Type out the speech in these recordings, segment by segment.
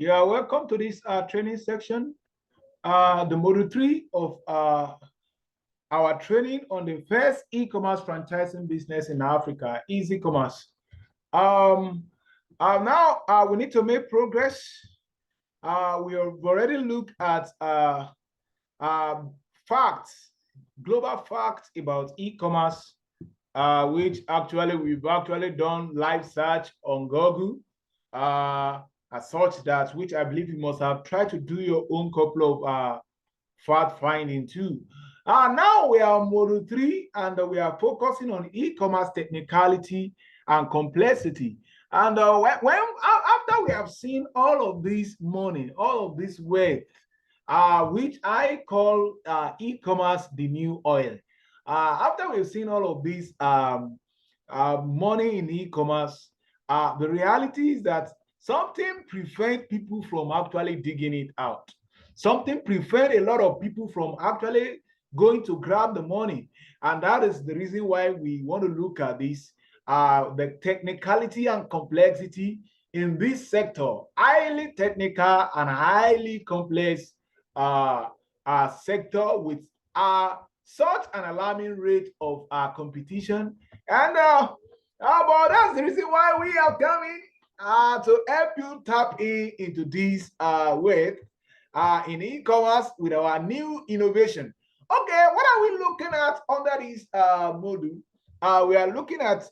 Yeah, welcome to this training section. The module 3 of our training on the first e-commerce franchising business in Africa, EasyKomas. Now we need to make progress. We have already looked at facts, global facts about e-commerce, which actually we've actually done live search on Google. As such that, which I believe you must have tried to do your own couple of fact finding too. Now we are module 3 and we are focusing on e-commerce technicality and complexity. And after we have seen all of this money, all of this wealth, which I call e-commerce the new oil. After we've seen all of this money in e-commerce, the reality is that something prevents people from actually digging it out. Something prevents a lot of people from actually going to grab the money. And that is the reason why we want to look at this, the technicality and complexity in this sector, highly technical and highly complex sector with such an alarming rate of competition. And but that's the reason why we are coming to help you tap into this way in e-commerce with our new innovation. Okay, what are we looking at under this module? We are looking at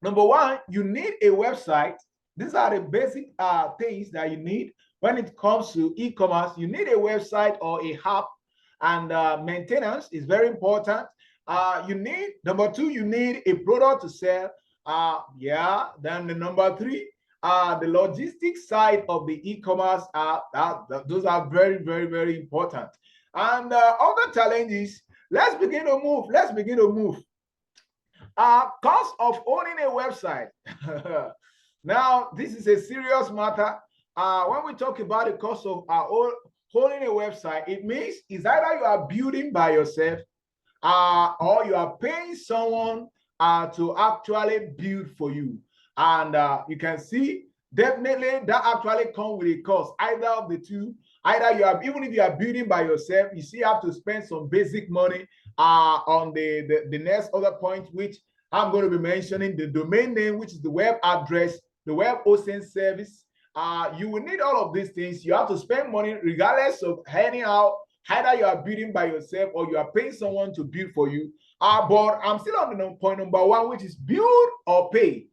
number one, you need a website. These are the basic things that you need when it comes to e-commerce. You need a website or a app, and maintenance is very important. You need, number two, you need a product to sell. Then the number three, the logistics side of the e-commerce, those are very, very, very important. And other challenges, let's begin to move. Cost of owning a website. Now, this is a serious matter. When we talk about the cost of owning a website, it means it's either you are building by yourself or you are paying someone to actually build for you. And you can see definitely that actually comes with a cost, either of the two. Either you have, even if you are building by yourself, you still have to spend some basic money on the next other point, which I'm going to be mentioning, the domain name, which is the web address, the web hosting service. You will need all of these things. You have to spend money regardless of anyhow, either you are building by yourself or you are paying someone to build for you. But I'm still on the point number one, which is build or pay.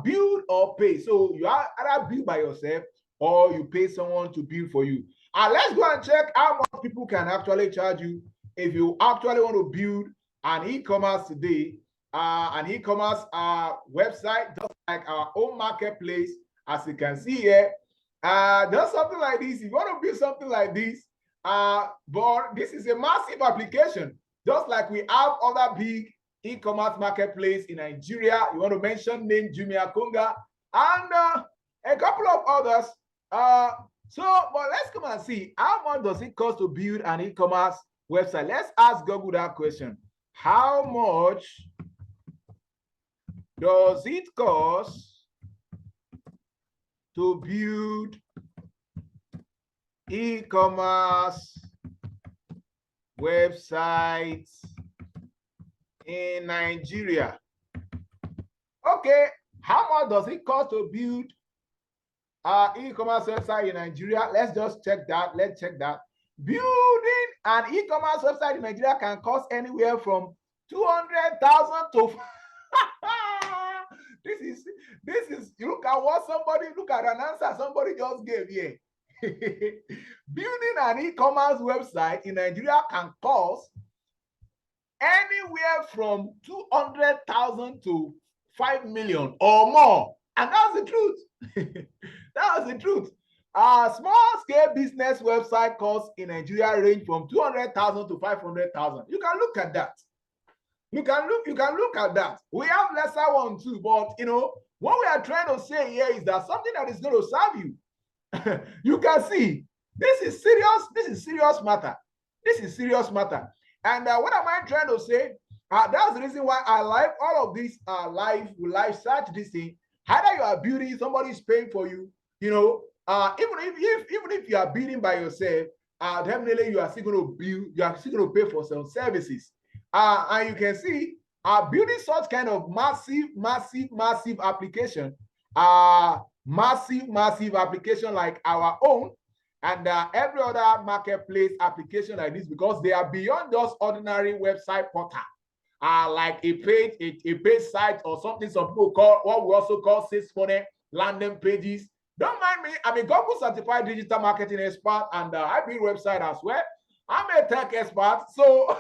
Build or pay. So you are either build by yourself or you pay someone to build for you. Let's go and check how much people can actually charge you if you actually want to build an e-commerce today, an e-commerce website, just like our own marketplace, as you can see here. Just something like this. If you want to build something like this, but this is a massive application, just like we have other big e-commerce marketplace in Nigeria. You want to mention name Jumia Konga and a couple of others. But let's come and see how much does it cost to build an e-commerce website. Let's ask Google that question. How much does it cost to build e-commerce websites in Nigeria? Okay, how much does it cost to build e-commerce website in Nigeria? Let's just check that. Let's check that. Building an e-commerce website in Nigeria can cost anywhere from 200,000 to this is look at an answer somebody just gave here. Building an e-commerce website in Nigeria can cost anywhere from 200,000 to 5 million or more. And that's the truth. That's the truth. Small scale business website costs in Nigeria range from 200,000 to 500,000. You can look at that. You can look at that. We have lesser one too, but you know what we are trying to say here is that something that is going to serve you. You can see this is serious. This is serious matter. This is serious matter. And what am I trying to say? That's the reason why I like all of this live search this thing. Either you are building, somebody is paying for you, even if you are bidding by yourself, definitely you are still going to build, you are still going to pay for some services. And you can see building such kind of massive application, massive application like our own, and every other marketplace application like this, because they are beyond just ordinary website portal, like a page site or something some people call, what we also call sales funnel landing pages. Don't mind me, I'm a Google certified digital marketing expert, and I build website as well. I'm a tech expert, so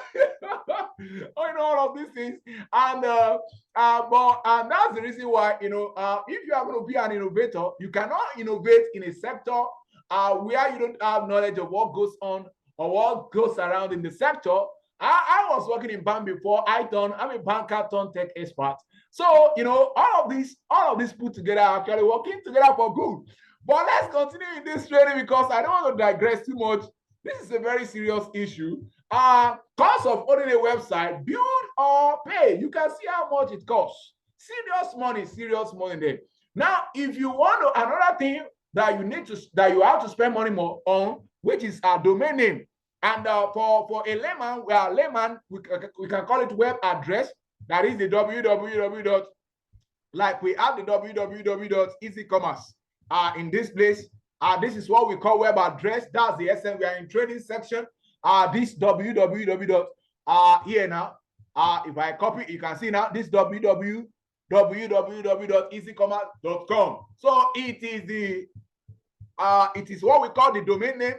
I know all of these things. And that's the reason why, if you are going to be an innovator, you cannot innovate in a sector where you don't have knowledge of what goes on or what goes around in the sector. I was working in bank before. I'm a banker turned tech expert. So, all of these put together are actually working together for good. But let's continue in this training because I don't want to digress too much. This is a very serious issue. Cost of owning a website, build or pay. You can see how much it costs. Serious money there. Now, if you want to, another thing that you have to spend money more on, which is a domain name. And for a layman, we can call it web address. That is the www. Like we have the www.EASYKOMAS. In this place, this is what we call web address. That's the essence. We are in training section. This www. Here now. If I copy, you can see now this www.easykomas.com. So it is what we call the domain name.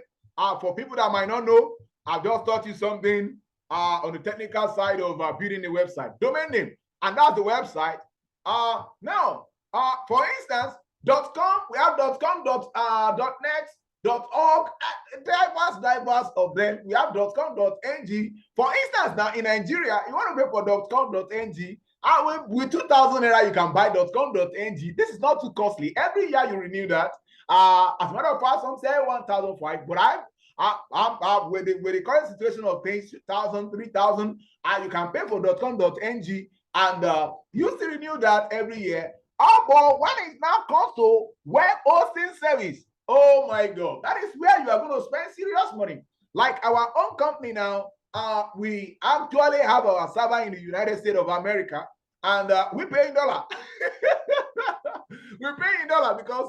For people that might not know, I've just taught you something on the technical side of building a website. Domain name, and that's the website. Now, for instance, .com, we have .com, .net, .org, diverse of them. We have .com.ng. For instance, now in Nigeria, you want to pay for .com.ng. With 2,000 naira, you can buy .com.ng. This is not too costly. Every year you renew that. As a matter of fact, some say 1,005, but I'm with the current situation of paying 2,000, 3,000, you can pay for .com.ng, and you still renew that every year. But when it now comes to web hosting service, oh my God, that is where you are going to spend serious money. Like our own company now, we actually have our server in the United States of America, and we pay in dollar. We pay in dollar because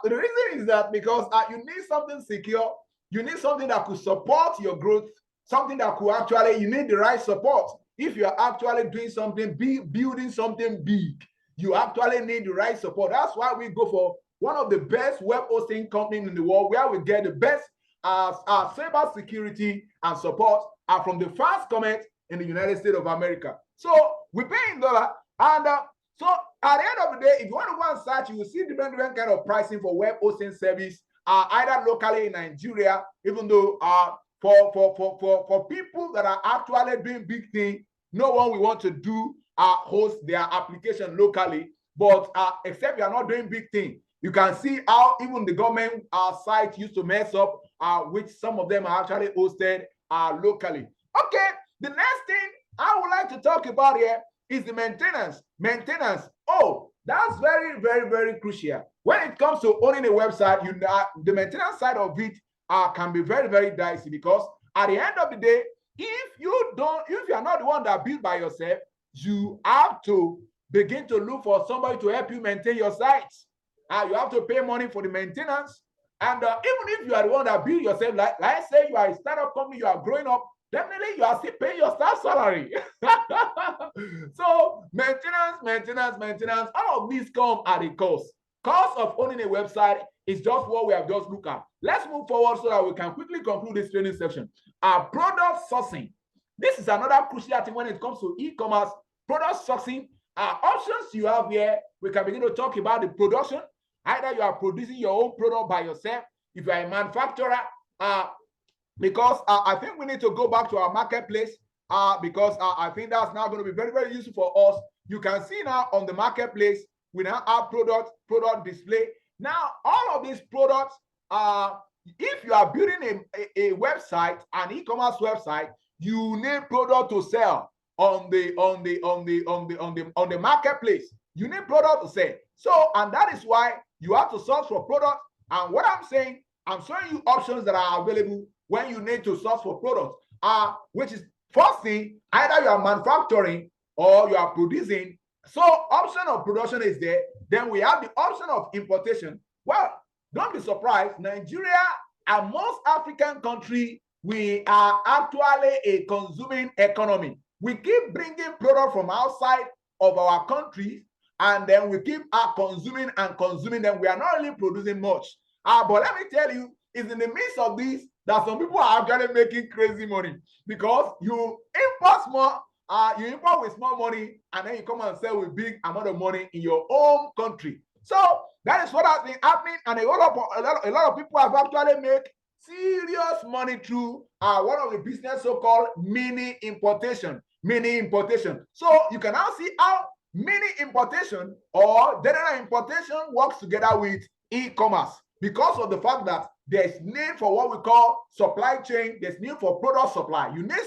the reason is that because you need something secure, you need something that could support your growth, something that could actually, you need the right support. If you are actually doing something big, building something big, you actually need the right support. That's why we go for one of the best web hosting companies in the world, where we get the best cyber security and support from the first comment in the United States of America. So we pay in dollar, and so at the end of the day, if you want to go and search, you will see different kind of pricing for web hosting service, either locally in Nigeria, even though for people that are actually doing big things, no one will want to do host their application locally. But except you are not doing big things, you can see how even the government site used to mess up, which some of them are actually hosted locally. Okay, the next thing I would like to talk about here is the maintenance. Oh, that's very, very, very crucial. When it comes to owning a website, the maintenance side of it can be very, very dicey, because at the end of the day, if you are not the one that built by yourself, you have to begin to look for somebody to help you maintain your sites. You have to pay money for the maintenance. And even if you are the one that build yourself, like say you are a startup company, you are growing up, definitely you are still paying your staff salary. So maintenance, all of these come at a cost. Cost of owning a website is just what we have just looked at. Let's move forward so that we can quickly conclude this training section. Product sourcing. This is another crucial thing when it comes to e-commerce. Product sourcing. Options you have here, we can begin to talk about the production. Either you are producing your own product by yourself, if you are a manufacturer, because I think we need to go back to our marketplace, because I think that's now going to be very, very useful for us. You can see now on the marketplace, we now have product display. Now, all of these products, if you are building a website, an e-commerce website, you need product to sell on the marketplace. You need product to sell. So, and that is why you have to search for product. And what I'm saying, I'm showing you options that are available when you need to source for products, which is first thing, either you are manufacturing or you are producing. So option of production is there. Then we have the option of importation. Well, don't be surprised, Nigeria and most African countries, we are actually a consuming economy. We keep bringing product from outside of our countries, and then we keep consuming and consuming them. We are not really producing much. But let me tell you, it's in the midst of this that some people are actually making crazy money, because you import small, you import with small money, and then you come and sell with big amount of money in your own country. So that is what has been happening, and a lot of people have actually made serious money through one of the business so-called mini importation. So you can now see how mini importation or general importation works together with e-commerce, because of the fact that there's need for what we call supply chain. There's need for product supply. You need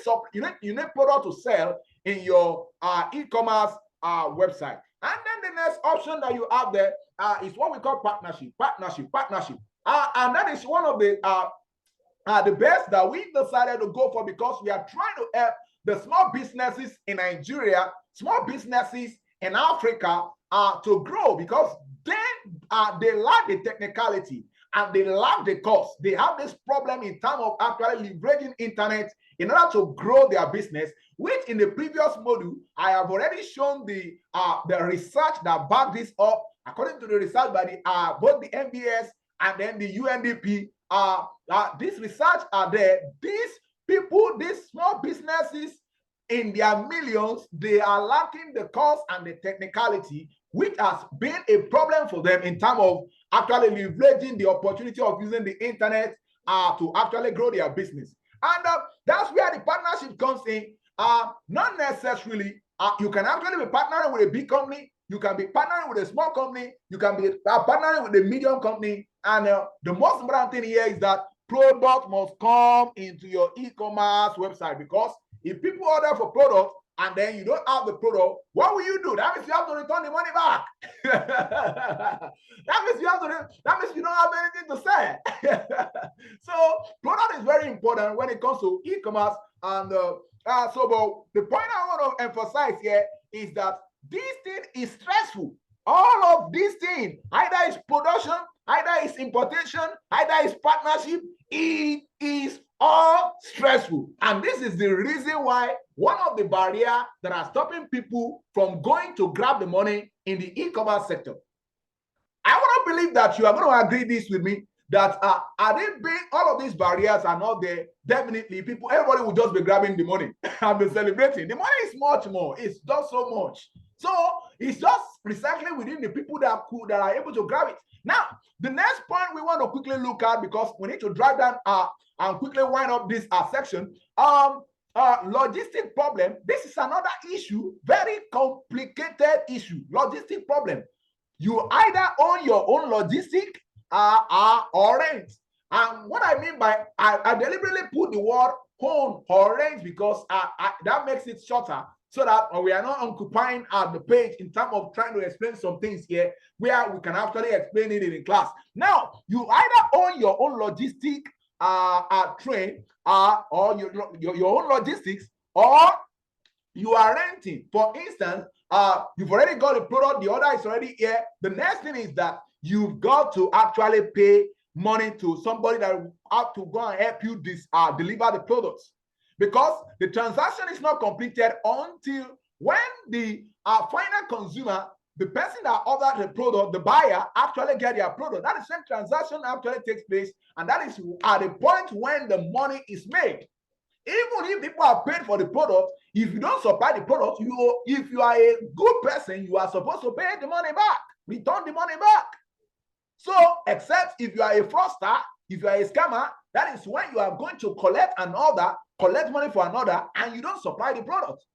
product to sell in your e-commerce website. And then the next option that you have there is what we call partnership. And that is one of the best that we decided to go for, because we are trying to help the small businesses in Nigeria, small businesses in Africa to grow, because they lack the technicality and they lack the cost. They have this problem in terms of actually leveraging internet in order to grow their business, which in the previous module, I have already shown the research that back this up. According to the research by both the MBS and then the UNDP, this research are there. These people, these small businesses, in their millions, they are lacking the cost and the technicality, which has been a problem for them in terms of actually leveraging the opportunity of using the internet to actually grow their business. And that's where the partnership comes in. Not necessarily, you can actually be partnering with a big company, you can be partnering with a small company, you can be partnering with a medium company. And the most important thing here is that product must come into your e-commerce website, because if people order for product and then you don't have the product, what will you do? That means you have to return the money back. That means you don't have anything to sell. So product is very important when it comes to e-commerce. And but the point I want to emphasize here is that this thing is stressful. All of these things, either it's production, either it's importation, either it's partnership, it is all stressful. And this is the reason why one of the barriers that are stopping people from going to grab the money in the e-commerce sector. I want to believe that you are going to agree this with me, that are they being, all of these barriers are not there, definitely everybody will just be grabbing the money and be celebrating. The money is much more. It's just so much. So it's just recycling within the people that are able to grab it. Now, the next point we want to quickly look at, because we need to drive down and quickly wind up this section. Logistic problem. This is another issue, very complicated issue. Logistic problem. You either own your own logistic or rent. And what I mean by, I deliberately put the word own or rent, because that makes it shorter, so that we are not occupying the page in terms of trying to explain some things here where we can actually explain it in class. Now, you either own your own logistic train or your own logistics, or you are renting. For instance, you've already got the product, the order is already here. The next thing is that you've got to actually pay money to somebody that will have to go and help you deliver the products, because the transaction is not completed until when the final consumer, the person that ordered the product, the buyer, actually get their product. That is when transaction actually takes place, and that is at the point when the money is made. Even if people are paid for the product, if you don't supply the product, if you are a good person, you are supposed to pay the money back, return the money back. So, except if you are a fraudster, if you are a scammer, that is when you are going to collect money for another, and you don't supply the product.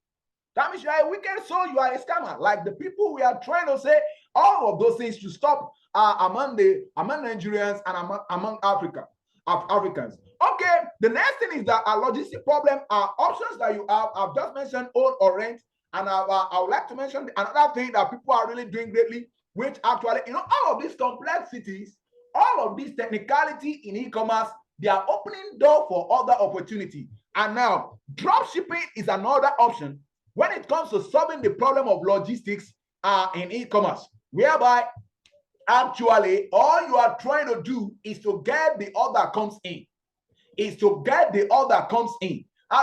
That means you are a wicked soul, you are a scammer. Like the people we are trying to say, all of those things to stop among Nigerians and among Africans. Okay, the next thing is that a logistic problem are options that you have. I've just mentioned own or rent, and I would like to mention another thing that people are really doing greatly, which actually, all of these complexities all of this technicality in e-commerce, they are opening door for other opportunity. And now drop shipping is another option when it comes to solving the problem of logistics in e-commerce, whereby actually all you are trying to do is to get the order comes in.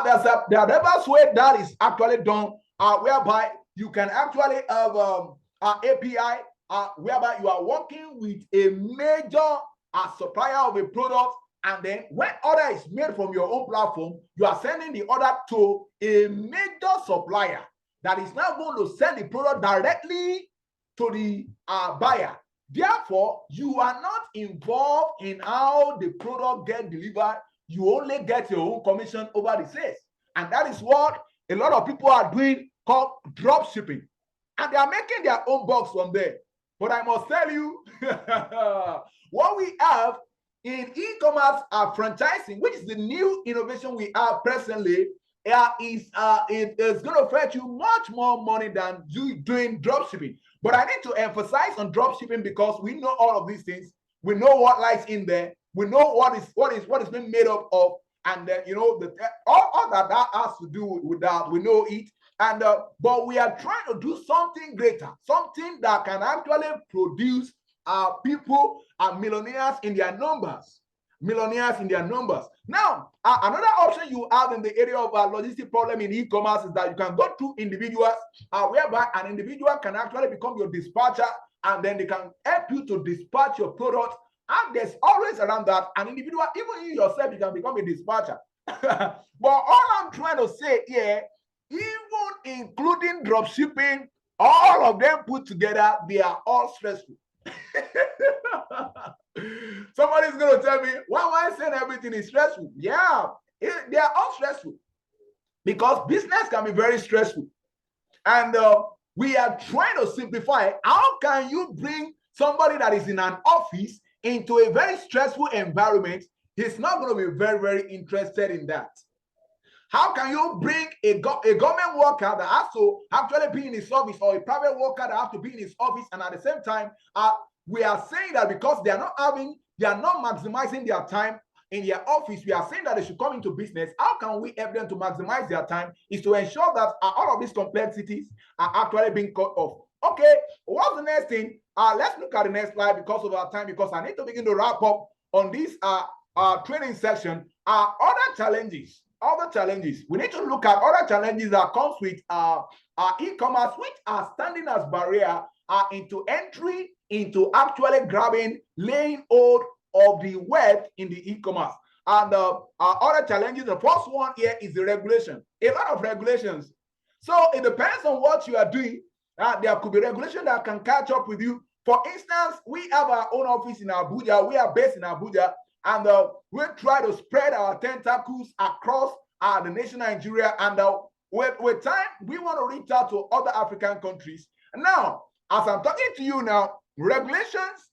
There's a diverse way that is actually done, whereby you can actually have API, whereby you are working with a major supplier of a product, and then when order is made from your own platform, you are sending the order to a major supplier that is now going to send the product directly to the buyer. Therefore, you are not involved in how the product gets delivered. You only get your own commission over the sales. And that is what a lot of people are doing, called drop shipping. And they are making their own bucks from there. But I must tell you, what we have in e-commerce franchising, which is the new innovation we have presently, it is going to fetch you much more money than you doing drop shipping. But I need to emphasize on drop shipping because we know all of these things. We know what lies in there. We know what is being made up of, and all that has to do with that. We know it, and but we are trying to do something greater, something that can actually produce people millionaires in their numbers. Now, another option you have in the area of logistic problem in e-commerce is that you can go through individuals, whereby an individual can actually become your dispatcher, and then they can help you to dispatch your product. And there's always around that an individual, even you yourself, you can become a dispatcher. But all I'm trying to say here, even including drop shipping, all of them put together, they are all stressful. Somebody's going to tell me, why am I saying everything is stressful? Yeah, they are all stressful because business can be very stressful. And we are trying to simplify. How can you bring somebody that is in an office into a very stressful environment? He's not going to be very, very interested in that. How can you bring a government worker that has to actually be in his office, or a private worker that has to be in his office, and at the same time, we are saying that because they are not maximizing their time in their office, we are saying that they should come into business. How can we help them to maximize their time? Is to ensure that all of these complexities are actually being cut off. Okay, what's the next thing? Let's look at the next slide because of our time, because I need to begin to wrap up on this training section. Other challenges. We need to look at other challenges that comes with e-commerce, which are standing as barrier into entry, into actually grabbing, laying hold of the wealth in the e-commerce. And other challenges, the first one here is the regulation. A lot of regulations. So it depends on what you are doing. There could be regulation that can catch up with you. For instance, we have our own office in Abuja. We are based in Abuja, and we try to spread our tentacles across the nation of Nigeria. And with time, we want to reach out to other African countries. Now, as I'm talking to you now, regulations,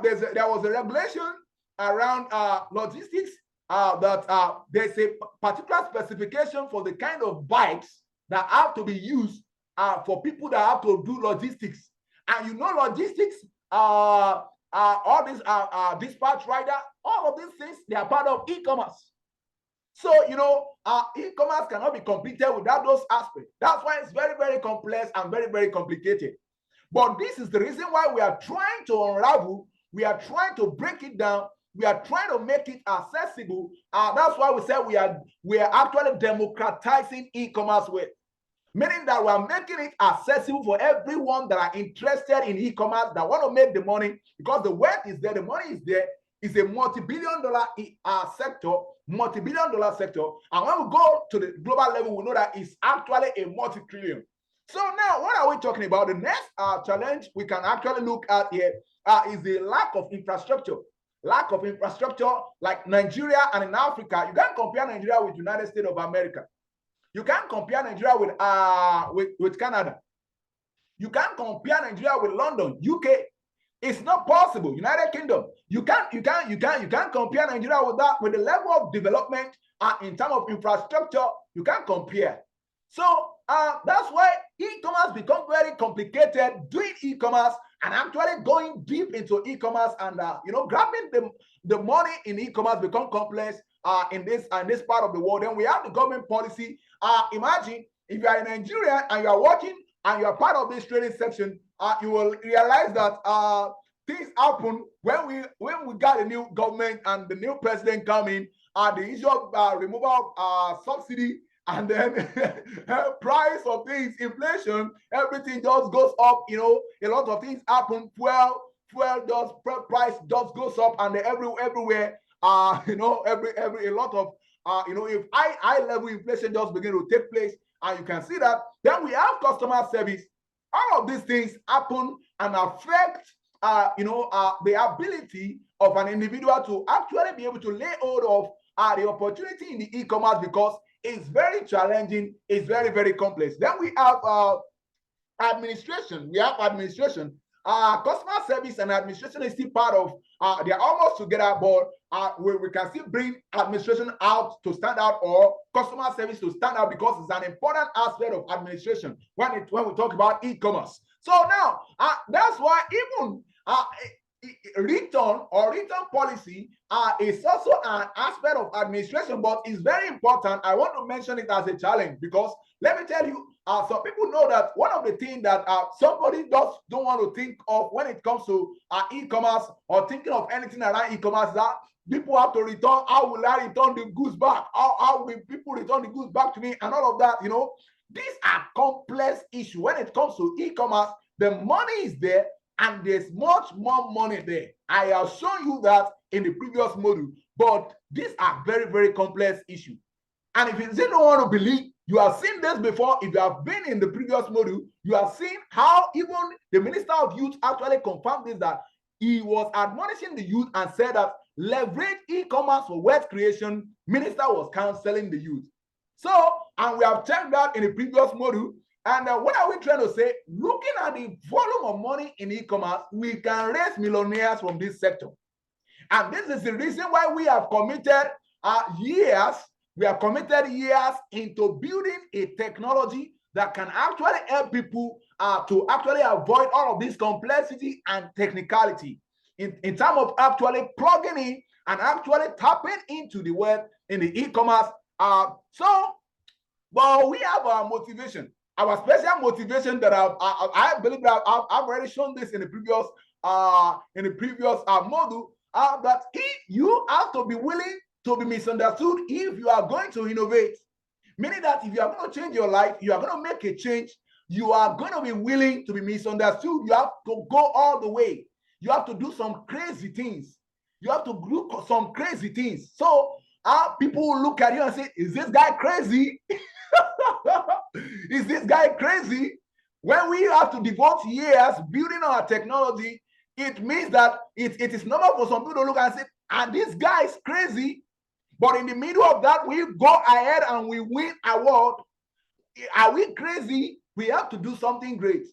there was a regulation around logistics that there's a particular specification for the kind of bikes that have to be used for people that have to do logistics. And you know, logistics, all these dispatch rider, all of these things, they are part of e-commerce. So, you know, e-commerce cannot be completed without those aspects. That's why it's very, very complex and very, very complicated. But this is the reason why we are trying to unravel, we are trying to break it down, we are trying to make it accessible. That's why we say we are actually democratizing e-commerce with. Meaning that we are making it accessible for everyone that are interested in e-commerce, that want to make the money, because the wealth is there, the money is there. It's a multi-billion-dollar sector, multi-billion-dollar sector. And when we go to the global level, we know that it's actually a multi-trillion. So now, what are we talking about? The next challenge we can actually look at here is the lack of infrastructure. Lack of infrastructure, like Nigeria and in Africa. You can't compare Nigeria with United States of America. You can't compare Nigeria with Canada. You can't compare Nigeria with London, UK. It's not possible. United Kingdom. You can't compare Nigeria with that, with the level of development in terms of infrastructure. You can't compare. So that's why e-commerce becomes very complicated. Doing e-commerce and actually going deep into e-commerce and grabbing the money in e-commerce become complex in this part of the world. Then we have the government policy. Imagine if you are in Nigeria and you are working and you are part of this trading section, you will realize that things happen when we got a new government and the new president coming. The issue of removal of subsidy, and then price of things, inflation, everything just goes up. A lot of things happen. Fuel just price just goes up, and everywhere. A lot of if high level inflation just begin to take place, and you can see that. Then we have customer service. All of these things happen and affect the ability of an individual to actually be able to lay hold of the opportunity in the e-commerce, because it's very challenging, it's very, very complex. Then we have administration. Customer service and administration is still part of, they're almost together, but we can still bring administration out to stand out, or customer service to stand out, because it's an important aspect of administration when we talk about e-commerce. So now, that's why even return policy is also an aspect of administration, but it's very important. I want to mention it as a challenge, because let me tell you, some people know that one of the things that somebody don't want to think of when it comes to e-commerce, or thinking of anything around e-commerce, that people have to return. How will I return the goods back? How will people return the goods back to me? And all of that, these are complex issues. When it comes to e-commerce, the money is there, and there's much more money there. I have shown you that in the previous module, but these are very, very complex issues. And if you don't want to believe, you have seen this before. If you have been in the previous module, you have seen how even the Minister of Youth actually confirmed this, that he was admonishing the youth and said that leverage e-commerce for wealth creation. Minister was counseling the youth. So, and we have checked that in the previous module. And what are we trying to say? Looking at the volume of money in e-commerce, we can raise millionaires from this sector. And this is the reason why we have committed years into building a technology that can actually help people to actually avoid all of this complexity and technicality in terms of actually plugging in and actually tapping into the web in the e-commerce. Well, we have our motivation. Our special motivation that I believe that I've already shown this in the previous module, that you have to be willing to be misunderstood if you are going to innovate. Meaning that if you are going to change your life, you are going to make a change, you are going to be willing to be misunderstood. You have to go all the way. You have to do some crazy things. So people will look at you and say, is this guy crazy? Is this guy crazy? When we have to devote years building our technology, it means that it is normal for some people to look and say, and this guy is crazy. But in the middle of that, we go ahead and we win award. Are we crazy? We have to do something great.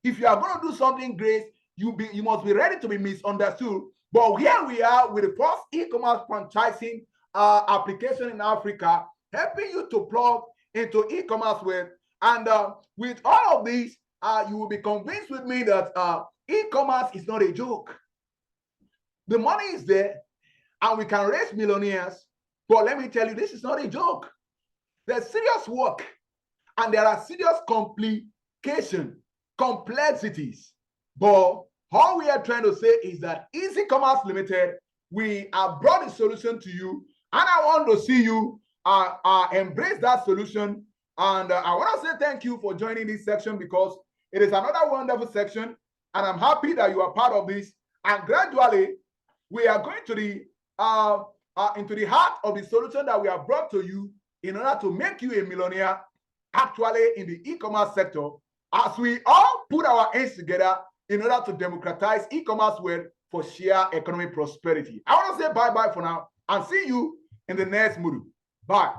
If you are going to do something great, you must be ready to be misunderstood. But here we are with the first e-commerce franchising application in Africa, helping you to plug into e-commerce web. And with all of these, you will be convinced with me that e-commerce is not a joke. The money is there, and we can raise millionaires. But let me tell you, this is not a joke. There's serious work, and there are serious complexities. But all we are trying to say is that EASYKOMAS Limited, we have brought a solution to you, and I want to see you embrace that solution. And I want to say thank you for joining this section, because it is another wonderful section, and I'm happy that you are part of this. And gradually, we are going to the into the heart of the solution that we have brought to you in order to make you a millionaire actually in the e-commerce sector, as we all put our hands together in order to democratize e-commerce world for sheer economic prosperity. I want to say bye-bye for now and see you in the next module. Bye.